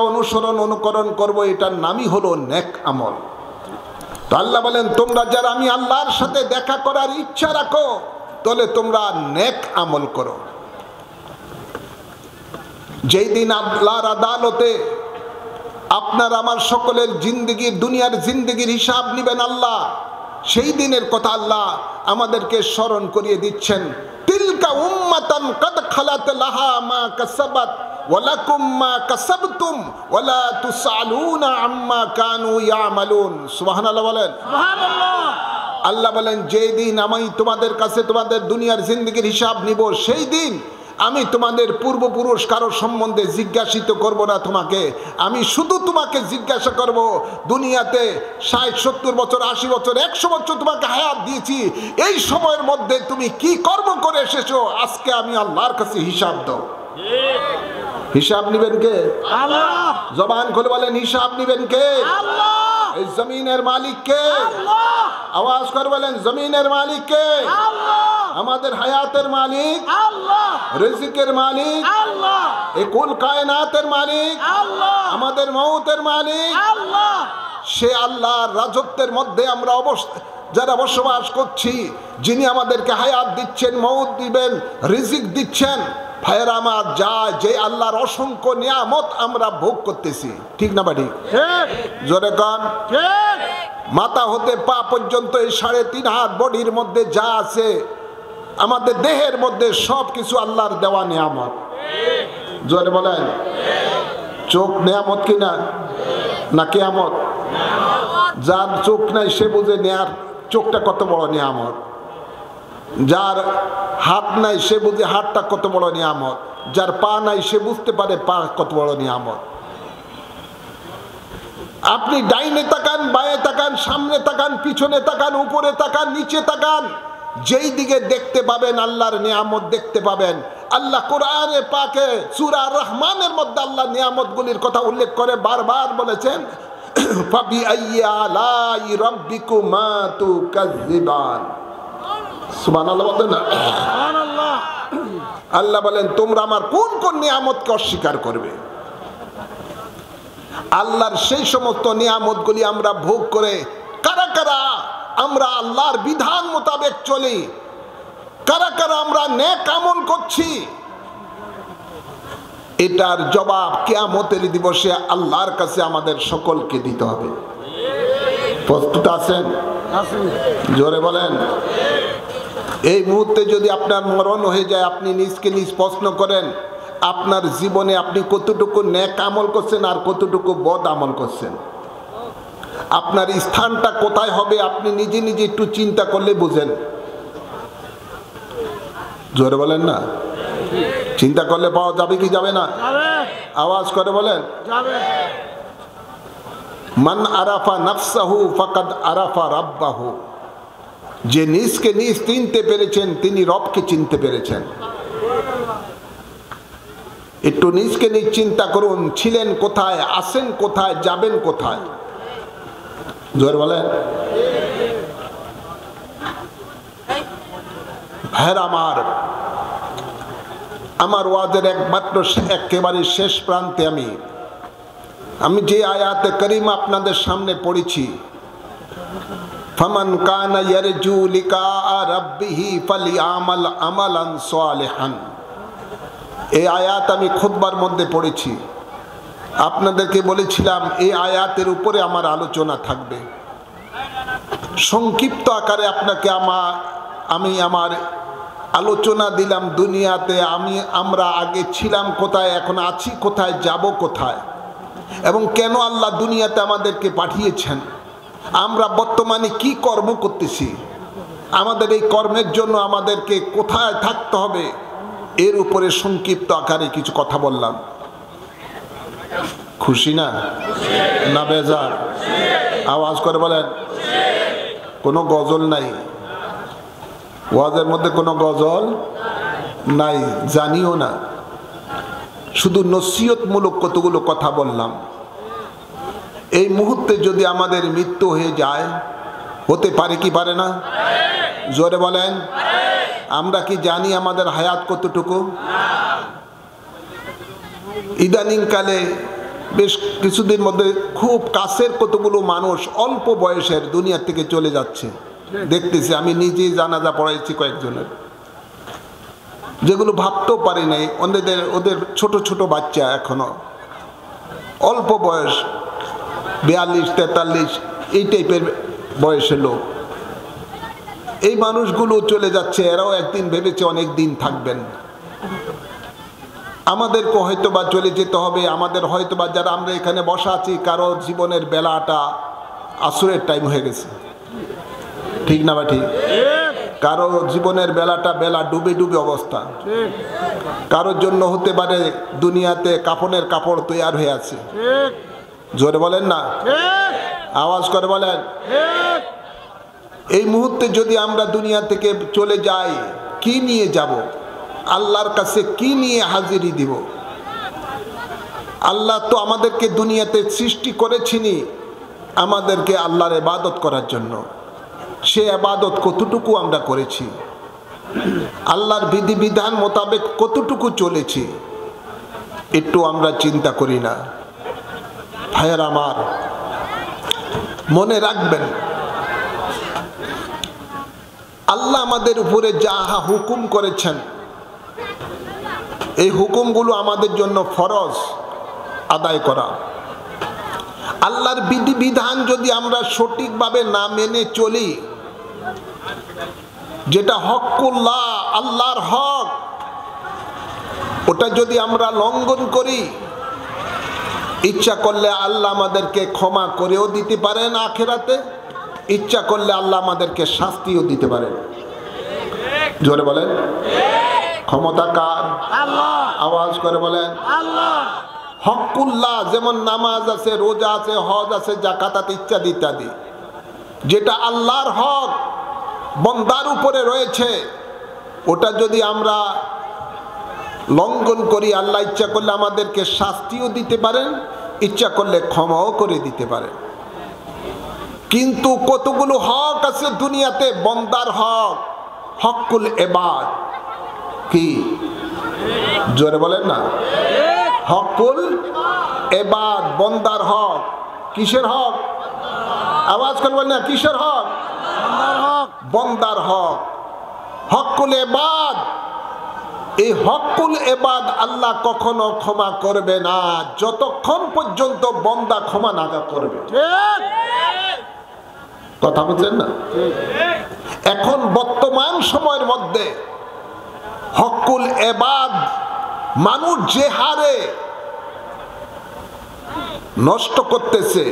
অনুকরণ করব এটার নামই হলো নেক আমল। তো আল্লাহ বলেন তোমরা যারা আমি আল্লাহর সাথে দেখা করার ইচ্ছা রাখো তাহলে তোমরা নেক আমল করো। যেই দিন আল্লাহর আদালতে আপনার আমার সকলের জিন্দেগির, দুনিয়ার জিন্দেগির হিসাব নেবেন আল্লাহ, সেই দিনের কথা আল্লাহ আমাদেরকে স্মরণ করিয়ে দিচ্ছেন। তিলকা উম্মাতান কাদ খালাত লাহা মা কাসাবাত ওয়ালাকুম মা কাসাবতুম ওয়ালা তুসালুনা আম্মা কানু ইয়ামালুন। সুবহানাল্লাহ বলেন। সুবহানাল্লাহ। আল্লাহ বলেন যেই দিন আমি তোমাদের কাছে তোমাদের দুনিয়ার জিন্দেগির হিসাব নিব সেই দিন আমি তোমাদের পূর্বপুরুষ কারো সম্বন্ধে জিজ্ঞাসিত করব না তোমাকে, আমি শুধু তোমাকে জিজ্ঞাসা করব দুনিয়াতে 60-70 বছর, 80 বছর, 100 বছর তোমাকে হায়াত দিয়েছি, এই সময়ের মধ্যে তুমি কি কর্ম করে এসেছো আজকে আমি আল্লাহর কাছে হিসাব দাও। হিসাব নিবেন কে? আল্লাহ। জবান খুলে বলেন হিসাব নিবেন কে? আল্লাহ। এই জমিনের মালিক কে? আল্লাহ। আওয়াজ করে বলেন জমিনের মালিক কে? আল্লাহ। আমাদের হায়াতের মালিক, আল্লাহ। রিজিকের মালিক, আল্লাহ। এই কুল কায়নাতের মালিক, আল্লাহ। আমাদের মউতের মালিক। আল্লাহ। সে আল্লাহর রাজত্বের মধ্যে আমরা যারা বসবাস করছি, যিনি আমাদেরকে হায়াত দিচ্ছেন, মউত দিবেন, রিজিক দিচ্ছেন। ভাইয়েরা আমার, যে আল্লাহর অসংখ্য নিয়ামত আমরা ভোগ করতেছি, ঠিক না বাড়ি? জোরে গান। মাথা হতে পা পর্যন্ত এই 3.5 হাত বডির মধ্যে যা আছে, আমাদের দেহের মধ্যে সব কিছু আল্লাহর দেওয়া নিয়ামত। জোরে বলেন। চোখ নিয়ামত কিনা না কিয়ামত? যার চোখ নাই সে বুঝে নেয়ার চোখটা কত বড় নিয়ামত। যার হাত নাই সে বুঝে হাতটা কত বড় নিয়ামত। যার পা নাই সে বুঝতে পারে পা কত বড় নিয়ামত। আপনি ডাইনে তাকান, বাঁয়ে তাকান, সামনে তাকান, পিছনে তাকান, উপরে তাকান, নিচে তাকান, যেই দিকে দেখতে পাবেন আল্লাহর নিয়ামত দেখতে পাবেন। আল্লাহ কোরআনে পাকে সূরা রহমানের মধ্যে আল্লাহ নিয়ামতগুলির কথা উল্লেখ করে বারবার বলেছেন, ফাবিআইয়ি আলাই রাব্বিকুমা তুকাজ্জিবান। সুবহানাল্লাহ বলেন না? সুবহানাল্লাহ। আল্লাহ বলেন তোমরা আমার কোন কোন নিয়ামতকে অস্বীকার করবে? আল্লাহর সেই সমস্ত নিয়ামতগুলি আমরা ভোগ করে কারা কারা আমরা আল্লাহর বিধান মোতাবেক চলি, কারা কারা আমরা নেক আমল করছি, এটার জবাব কিয়ামতের দিবসে আল্লাহর কাছে আমাদের সকলকে দিতে হবে। প্রস্তুত আছেন? জোরে বলেন। এই মুহূর্তে যদি আপনার মরণ হয়ে যায়, আপনি নিজকে নিজ প্রশ্ন করেন, আপনার জীবনে আপনি কতটুকু নেক আমল করছেন আর কতটুকু বদ আমল করছেন। আপনার স্থানটা কোথায় হবে আপনি নিজে নিজে একটু চিন্তা করলে বুঝেন। জোরে বলেন না? চিন্তা করলে পাওয়া যাবে কি যাবে না? আওয়াজ করে বলেন। মান আরাফা নাফসাহু ফাকাদ আরাফা রাব্বাহু। যে নিজকে নিজ চিনতে পেরেছেন তিনি রবকে চিনতে পেরেছেন। একটু নিজকে নিজ চিন্তা করুন, ছিলেন কোথায়, আছেন কোথায়, যাবেন কোথায়। জোরে বলেন। ভাইরা আমার ওয়াজের একমাত্র একেবারে শেষ প্রান্তে আমি যে আয়াতে কারিমা আপনাদের সামনে পড়েছি, ফামান কানা ইয়ারজু লিকা রাব্বিহি ফালিয়ামাল আমালান সালিহান, এই আয়াত আমি খুতবার মধ্যে পড়েছি। আপনাদেরকে বলেছিলাম এই আয়াতের উপরে আমার আলোচনা থাকবে। সংক্ষিপ্ত আকারে আপনাকে আমি আমার আলোচনা দিলাম। দুনিয়াতে আমরা আগে ছিলাম কোথায়, এখন আছি কোথায়, যাব কোথায়, এবং কেন আল্লাহ দুনিয়াতে আমাদেরকে পাঠিয়েছেন, আমরা বর্তমানে কি কর্ম করতেছি, আমাদের এই কর্মের জন্য আমাদেরকে কোথায় থাকতে হবে, এর উপরে সংক্ষিপ্ত আকারে কিছু কথা বললাম। খুশি না বেজার? আওয়াজ করে বলেন। কোনো গজল নাই ওয়াজের মধ্যে, কোনো গজল নাই, জানিও না, শুধু নসিহতমূলক কতগুলো কথা বললাম। এই মুহূর্তে যদি আমাদের মৃত্যু হয়ে যায়, হতে পারে কি পারে না? জোরে বলেন। আমরা কি জানি আমাদের হায়াত কতটুকু? ইদানিং কালে বেশ কিছুদিন মধ্যে খুব কাছের কতগুলো মানুষ অল্প বয়সের দুনিয়া থেকে চলে যাচ্ছে দেখতেছি। আমি নিজেই জানাজা পড়াইছি কয়েকজনের, যেগুলো ভাবতেও পারি নাই। ওদের ছোট ছোট বাচ্চা, এখনো অল্প বয়স, 42-43 এই টাইপের বয়সের লোক। এই মানুষগুলো চলে যাচ্ছে, এরাও একদিন ভেবেছে অনেক দিন থাকবেন। আমাদেরকে হয়তোবা চলে যেতে হবে। আমাদের হয়তোবা যারা আমরা এখানে বসা আছি, কারো জীবনের বেলাটা আসরের টাইম হয়ে গেছে, ঠিক না বা ঠিক? কারো জীবনের বেলা ডুবে ডুবে অবস্থা। কারোর জন্য হতে পারে দুনিয়াতে কাফনের কাপড় তৈরি হয়ে আছে। জোরে বলেন না? আওয়াজ করে বলেন। এই মুহূর্তে যদি আমরা দুনিয়া থেকে চলে যাই, কি নিয়ে যাব? আল্লাহর কাছে কি নিয়ে হাজিরি দিব? আল্লাহ তো আমাদেরকে দুনিয়াতে সৃষ্টি করেছিনি আমাদেরকে আল্লাহর ইবাদত করার জন্য। সে ইবাদত কতটুকু আমরা করেছি, আল্লাহর বিধিবিধান মোতাবেক কতটুকু চলেছি, একটু আমরা চিন্তা করি না। ভাইয়ের আমার, মনে রাখবেন আল্লাহ আমাদের উপরে যাহা হুকুম করেছেন এই হুকুমগুলো আমাদের জন্য ফরজ আদায় করা। আল্লাহর বিধিবিধান যদি আমরা সঠিকভাবে না মেনে চলি, যেটা হকুল্লাহ আল্লাহর হক, ওটা যদি আমরা লঙ্ঘন করি, ইচ্ছা করলে আল্লাহ আমাদেরকে ক্ষমা করেও দিতে পারেন আখিরাতে, ইচ্ছা করলে আল্লাহ আমাদেরকে শাস্তিও দিতে পারেন। জোরে বলেন ক্ষমতা কার? আল্লাহ। আওয়াজ করে বলেন আল্লাহ। হকুল্লাহ যেমন নামাজ আছে, রোজা আছে, হজ আছে, যাকাত আছে, ইত্যাদি ইত্যাদি, যেটা আল্লাহর হক বান্দার উপরে রয়েছে, ওটা যদি আমরা লঙ্ঘন করি, আল্লাহ ইচ্ছা করলে আমাদেরকে শাস্তিও দিতে পারেন, ইচ্ছা করলে ক্ষমাও করে দিতে পারেন। কিন্তু কতগুলো হক আছে দুনিয়াতে বান্দার হক, হকুল ইবাদ। কি জোরে বলেন না? হকুল ইবাদ, বান্দার হক। কিসের হক? আওয়াজ করে বলেন না, কিসের হক? বান্দার হক, হকুল ইবাদ। এই হকুল ইবাদ আল্লাহ কখনো ক্ষমা করবে না যতক্ষণ পর্যন্ত বান্দা ক্ষমা না করবে। কথা বুঝলেন না? এখন বর্তমান সময়ের মধ্যে হকুল ইবাদ মানুষ যে হারে নষ্ট করতেছে,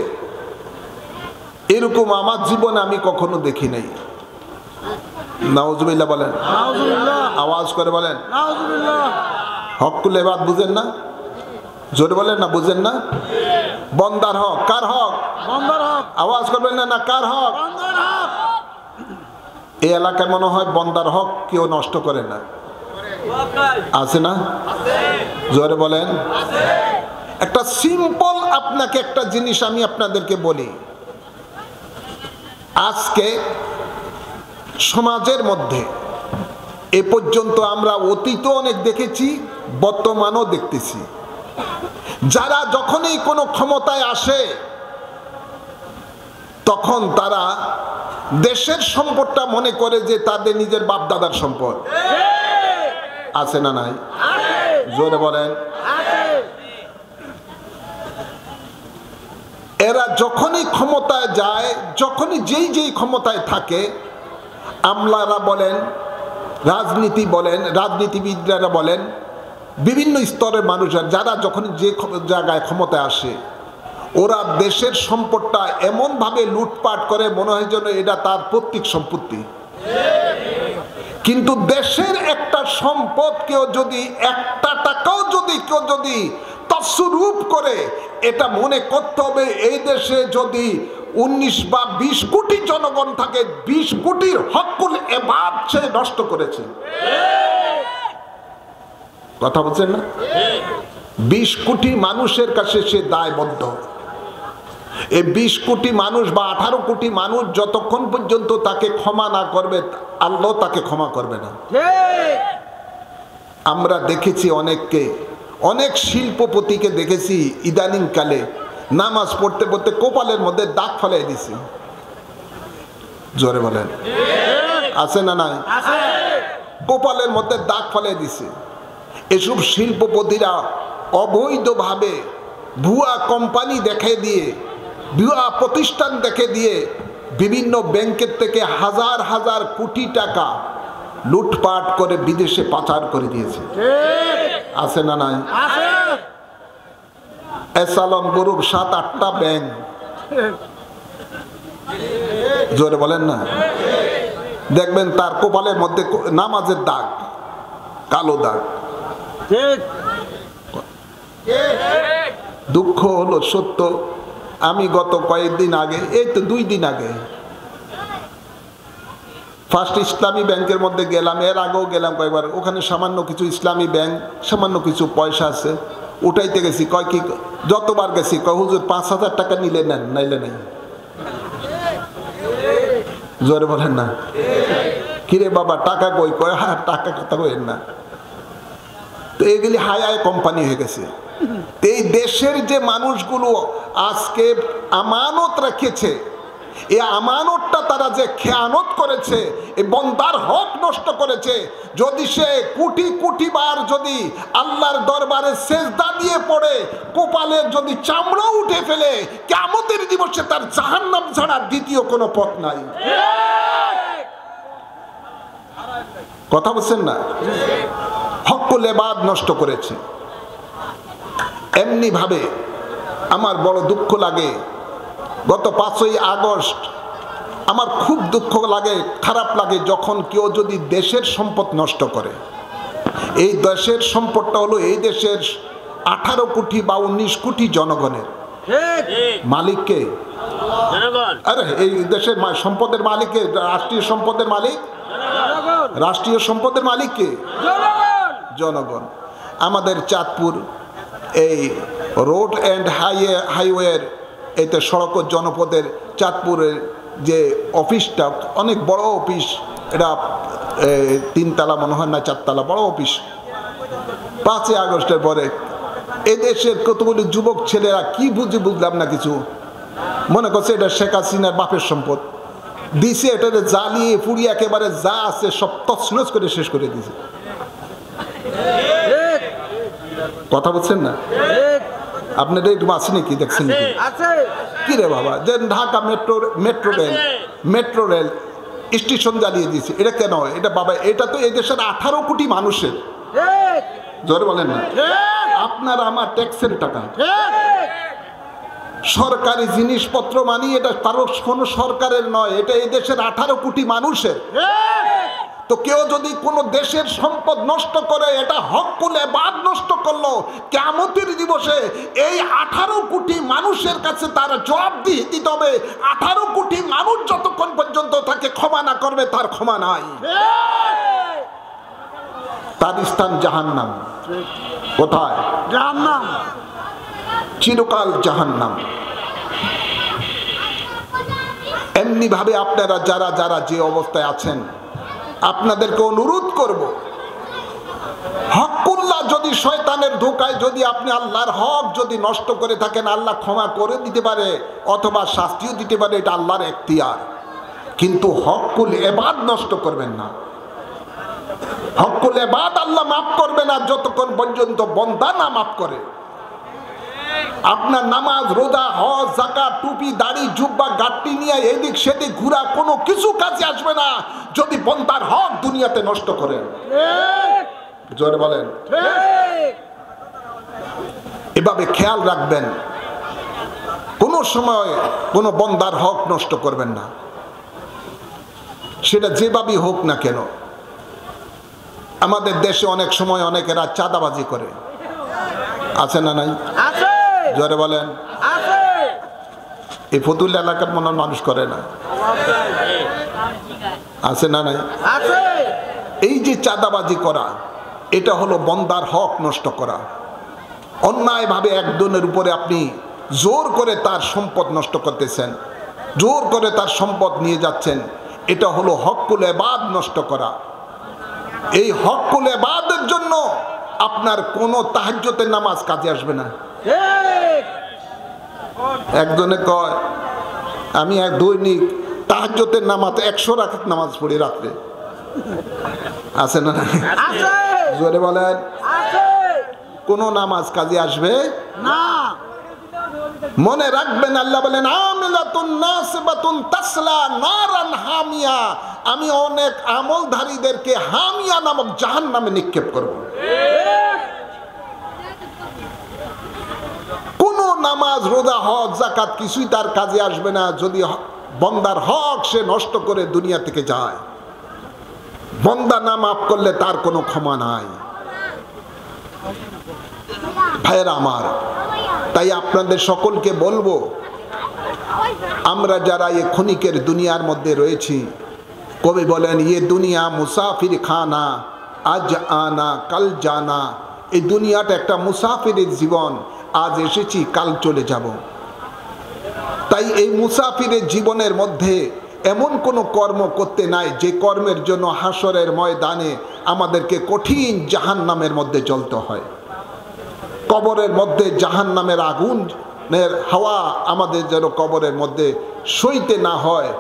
এরকম আমার জীবনে আমি কখনো দেখি নাই। নাউজুবিল্লাহ বলেন, আওয়াজ করে বলেন হকুল ইবাদ বুঝেন না? জোরে বলেন না, বুঝেন না? বান্দার হক। কার হক? বান্দার হক। আওয়াজ করবেন না, না কার হক? বান্দার হক। এই এলাকায় মনে হয় বান্দার হক কেউ নষ্ট করে না, আছে না? জোরে বলেন। একটা সিম্পল আপনাকে একটা জিনিস আমি আপনাদেরকে বলি। আজকে সমাজের মধ্যে এ পর্যন্ত আমরা অতীত অনেক দেখেছি, বর্তমানও দেখতেছি, যারা যখনই কোনো ক্ষমতায় আসে তখন তারা দেশের সম্পদটা মনে করে যে তাদের নিজের বাপ দাদার সম্পদ। আছে না নাই? জোরে বলেন। এরা যখনই ক্ষমতায় যায়, যখনই যেই ক্ষমতায় থাকে, আমলারা বলেন, রাজনীতি বলেন, রাজনীতিবিদরা বলেন, বিভিন্ন স্তরের মানুষরা যারা যখন যে জায়গায় ক্ষমতায় আসে, ওরা দেশের সম্পদটা এমনভাবে লুটপাট করে মনে হয় যেন এটা তার পৈতৃক সম্পত্তি। কিন্তু দেশের একটা সম্পদ কেউ যদি একটা টাকাও যদি কেউ যদি তসরুপ করে, এটা মনে করতে হবে এই দেশে যদি 19 বা 20 কোটি জনগণ থাকে, 20 কোটির হকুল ইবাদ সে নষ্ট করেছে। কথা বলছেন না? 20 কোটি মানুষের কাছে সে দায়বদ্ধ। এই 20 কোটি মানুষ বা 18 কোটি মানুষ যতক্ষণ পর্যন্ত তাকে ক্ষমা না করবে, আল্লাহ তাকে ক্ষমা করবে না। আমরা দেখেছি অনেককে, অনেক শিল্পপতিকে দেখেছি ইদানিং কালে নামাজ পড়তে পড়তে কপালের মধ্যে দাগ ফেলাই দিছে। জোরে বলেন, আছে না নাই? কপালের মধ্যে দাগ ফেলাই দিছে। এসব শিল্পপতিরা অবৈধভাবে ভুয়া কোম্পানি দেখে দিয়ে, ভুয়া প্রতিষ্ঠান দেখে দিয়ে বিভিন্ন ব্যাংকের থেকে হাজার হাজার কোটি টাকা লুটপাট করে বিদেশে পাচার করে দিয়েছে। আছে না নাই? এসালম গ্রুপ 7-8টা ব্যাংক। জোরে বলেন না। দেখবেন তার কপালের মধ্যে নামাজের দাগ, কালো দাগ। দুঃখ হলো সত্য, আমি গত কয়েকদিন আগে, এই তো 2 দিন আগে ফার্স্ট ইসলামী ব্যাংকের মধ্যে গেলাম। এর আগেও গেলাম কয়েকবার। ওখানে সামান্য কিছু ইসলামী ব্যাংক, সামান্য কিছু পয়সা আছে, উঠাইতে গেছি, কয় কি যতবার গেছি কয় হুজুর 5,000 টাকা নিলে নেন, নাইলে নাই। জোরে বলেন না। কিরে বাবা টাকা কই? কয় হ্যাঁ টাকা কথা কইেন না। তো এগুলি হাই হাই কোম্পানি হয়ে গেছে। এই দেশের যে মানুষগুলো আজকে আমানত রেখেছে, এই আমানতটা তারা যে খেয়ানত করেছে, এই বন্দার হক নষ্ট করেছে, যদি সে কোটি কোটি বার যদি আল্লাহর দরবারে সেজদা দিয়ে পড়ে কপালের যদি চামড়া উঠে ফেলে, কিয়ামতের দিবসে তার জাহান্নাম ছাড়া দ্বিতীয় কোনো পথ নাই। কথা বলছেন না? হকুল ইবাদ নষ্ট করেছে। এমনি ভাবে আমার বড় দুঃখ লাগে, গত 5ই আগস্ট আমার খুব দুঃখ লাগে, খারাপ লাগে যখন কেউ যদি দেশের সম্পদ নষ্ট করে। এই দেশের সম্পদটা হলো এই দেশের 18 কোটি বা 19 কোটি জনগণের। মালিককে, আরে এই দেশের সম্পদের মালিককে, রাষ্ট্রীয় সম্পদের মালিক, রাষ্ট্রীয় সম্পদের মালিককে জনগণ। আমাদের চাঁদপুর এই রোড অ্যান্ড হাইওয়ের এতে সড়ক ও জনপদের চাঁদপুরের যে অফিসটা অনেক বড় অফিস, এটা 3 তলা মনে হয় না 4 তলা বড় অফিস। 5ই আগস্টের পরে এদেশের কতগুলি যুবক ছেলেরা কি বুঝলাম না কিছু, মনে করছে এটা শেখ হাসিনার বাপের সম্পদ, দিছে এটা জ্বালিয়ে পুড়িয়ে একেবারে যা আছে সব তছনছ করে শেষ করে দিয়েছে। কথা বলছেন না? আপনাদের একটু আছে নাকি, দেখছেন কি রে বাবা? যে ঢাকা মেট্রো রেল স্টেশন জ্বালিয়ে দিয়েছে, এটা কেন? এটা বাবা, এটা তো এই দেশের 18 কোটি মানুষের। জোরে বলেন না। আপনার আমার ট্যাক্সের টাকা, সরকারি জিনিসপত্র মানি, এটা কারো কোনো সরকারের নয়, এটা এই দেশের 18 কোটি মানুষের। তো কেউ যদি কোনো দেশের সম্পদ নষ্ট করে, এটা হকুল ইবাদ নষ্ট করলো, কিয়ামতের দিবসে এই 18 কোটি মানুষের কাছে তার জবাবদিহি দিতে হবে। 18 কোটি মানুষ যতক্ষণ পর্যন্ত তাকে ক্ষমা না করবে, তার ক্ষমা নাই, তার স্থান জাহান্নাম। কোথায়? জাহান্নাম, চিরকাল জাহান্নাম। এমনি ভাবে আপনারা যারা যারা যে অবস্থায় আছেন, আপনাদেরকে অনুরোধ করব, হকুল্লাহ যদি শয়তানের ধোঁকায় যদি আপনি আল্লাহর হক যদি নষ্ট করে থাকেন, আল্লাহ ক্ষমা করে দিতে পারে অথবা শাস্তিও দিতে পারে, এটা আল্লাহর এখতিয়ার। কিন্তু হকুল ইবাদ নষ্ট করবেন না। হকুল ইবাদ আল্লাহ মাফ করবে না যতক্ষণ পর্যন্ত বান্দা না মাফ করে। আপনার নামাজ, রোজা, হজ, যাকাত, টুপি, দাড়ি, জুব্বা, গাট্টি নিয়ে এদিক সেদিক ঘোরা কোনো কিছু কাজে আসবে না যদি বান্দার হক দুনিয়াতে নষ্ট করেন। জোরে বলেন। এভাবে খেয়াল রাখবেন, কোন সময় কোনো বান্দার হক নষ্ট করবেন না, সেটা যেভাবেই হোক না কেন। আমাদের দেশে অনেক সময় অনেকেরা চাঁদাবাজি করে, আছে না নাই? জোরে বলেন। এই ফতুল এলাকার মনে মানুষ করে না, আছে না নাই? এই যে চাঁদাবাজি করা, এটা হলো বান্দার হক নষ্ট করা। অন্যায়ভাবে একজনের উপরে আপনি জোর করে তার সম্পদ নষ্ট করতেছেন, জোর করে তার সম্পদ নিয়ে যাচ্ছেন, এটা হলো হকুল ইবাদ নষ্ট করা। এই হকুল ইবাদের জন্য আপনার কোনো তাহাজ্জুদের নামাজ কাজে আসবে না। একজনে কয় আমি এক দৈনিক তাহাজ্জুদের নামাজ 100 রাকাত নামাজ পড়ি রাত্রে, আছে না? জোরে বলেন। কোন নামাজ কাজে আসবে না। মনে রাখবেন, আল্লাহ বলেন আমিলাতুন নাসিবাতুন তাসলা নারান হামিয়া, আমি অনেক আমলধারীদেরকে হামিয়া নামক জাহান্নামে নিক্ষেপ করব। কোন নামাজ, রোজা, হজ, যাকাত কিছুই তার কাজে আসবে না যদি বান্দার হক সে নষ্ট করে দুনিয়া থেকে যায়। বান্দা না মাফ করলে তার কোনো ক্ষমা নাই। ভাইয়েরা আমার, তাই আপনাদের সকলকে বলবো, আমরা যারা এই ক্ষণিকের দুনিয়ার মধ্যে রয়েছি, কবি বলেন ইয়ে দুনিয়া মুসাফির খানা, আজ আনা কাল জানা, এই দুনিয়াটা একটা মুসাফিরের জীবন, আজ এসেছি কাল চলে যাব। তাই এই মুসাফিরের জীবনের মধ্যে এমন কোনো কর্ম করতে নাই যে কর্মের জন্য হাসরের ময়দানে আমাদেরকে কঠিন জাহান্নামের মধ্যে জ্বলতে হয়। কবরের মধ্যে জাহান্নামের আগুনের হাওয়া আমাদের যেন কবরের মধ্যে সইতে না হয়,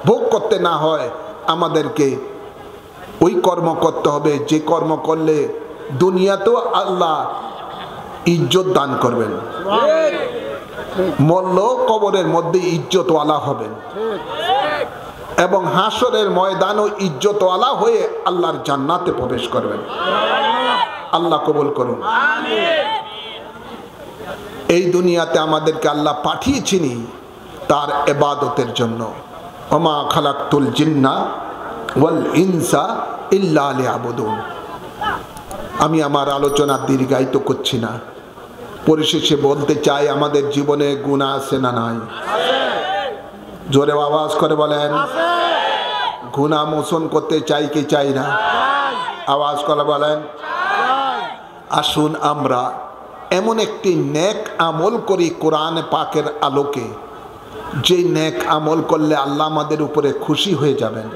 ভোগ করতে না হয়। আমাদেরকে ওই কর্ম করতে হবে যে কর্ম করলে দুনিয়াতেও আল্লাহ ইজ্জত দান করবেন, মরল কবরের মধ্যে ইজ্জতওয়ালা হবেন এবং হাসরের ময়দানও ইজ্জতওয়ালা হয়ে আল্লাহর জান্নাতে প্রবেশ করবেন। আল্লাহ কবুল করুন। এই দুনিয়াতে আমাদেরকে আল্লাহ পাঠিয়েছিনি তার ইবাদতের জন্য। ওমা খালাকতুল জিন্না ওয়াল ইনসা ইল্লা লিয়াবুদুন। আমি আমার আলোচনা দীর্ঘায়িত করছি না, পরিশেষে বলতে চাই আমাদের জীবনে গুনাহ আছে না নাই? জোরে আওয়াজ করে বলেন। গুনাহ মোচন করতে চাই কি চাই না? আওয়াজ করে বলেন। আসুন আমরা এমন একটি নেক আমল করি কোরআন পাকের আলোকে, যে নেক আমল করলে আল্লাহ আমাদের উপরে খুশি হয়ে যাবেন,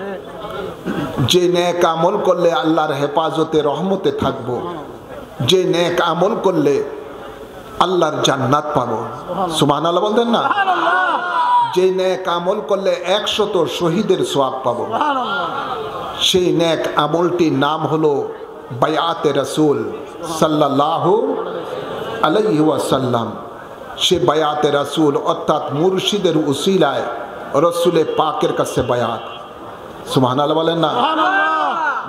যে নেক আমল করলে আল্লাহর হেফাজতে রহমতে থাকব, যে নেক আমল করলে আল্লাহর জান্নাত পাবো। সুবহানাল্লাহ বলতেন না? যে নেক আমল করলে 100 শহীদের সওয়াব পাবো। সেই নেক আমলটির নাম হলো বায়াতে রাসূল সাল্লাল্লাহু আলাইহি ওয়াসাল্লাম। সে বায়াতে রাসূল অর্থাৎ মুর্শিদের উসিলায় রসুলে পাকের কাছে বায়াত। সুবহানাল্লাহ বলেন না?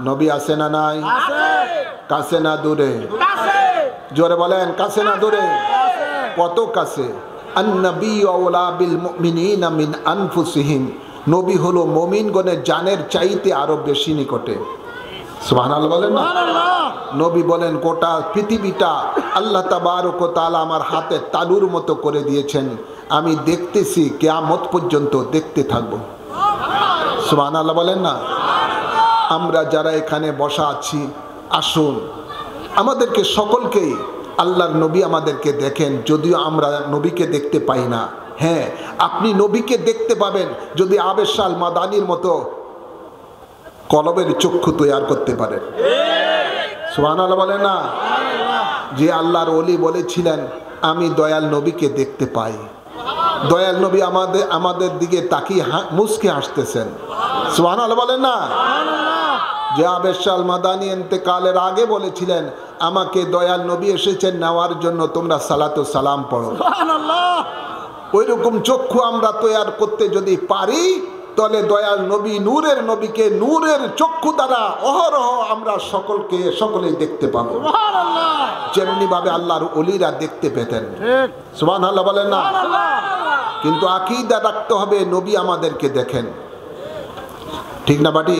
নবী আছে না নাই? কাছে না দূরে? জোরে বলেন, কাছে না দূরে? কত কাছে? আন-নবী আওলা বিল মুমিনিনা মিন আনফুসিহিম। নবী হলো মুমিনগণের জানের চাইতে আরো বেশি নিকটে। সুবহানাল্লাহ বলেন না? নবী বলেন গোটা পৃথিবীটা আল্লাহ তাবারক ওয়া তাআলা আমার হাতে তালুর মতো করে দিয়েছেন, আমি দেখতেছি, কিয়ামত পর্যন্ত দেখতে থাকব। সুবহানাল্লাহ বলেন না? আমরা যারা এখানে বসা আছি, আসুন আমাদেরকে সকলকেই আল্লাহর নবী আমাদেরকে দেখেন, যদিও আমরা নবীকে দেখতে পাই না। হ্যাঁ, আপনি নবীকে দেখতে পাবেন যদি আবেশাল মাদানির মতো কলবের চক্ষু তৈরি করতে পারেন। সুবহানাল্লাহ বলেন না? যে আল্লাহর ওলি বলেছিলেন আমি দয়াল নবীকে দেখতে পাই। দয়াল নবী আমাদের দিকে তাকিয়ে মুস্কে হাসতেছেন। সুবহানাল্লাহ বলেন না? যে আবেশাল মাদানি ইন্তেকালের আগে বলেছিলেন আমাকে দয়াল নবী এসেছেন নেওয়ার জন্য, তোমরা সালাত ও সালাম পড়ো। ওই রকম চক্ষু আমরা তৈরি করতে যদি পারি, তাহলে দয়াল নবী নূরের নবীকে নূরের চক্ষু দ্বারা অহরহ আমরা সকলেই দেখতে পাবো, যেমনি ভাবে আল্লাহর ওলিরা দেখতে পেতেন। সুবহানাল্লাহ বলেন না? কিন্তু আকীদা রাখতে হবে নবী আমাদেরকে দেখেন। ঠিক না বাটি?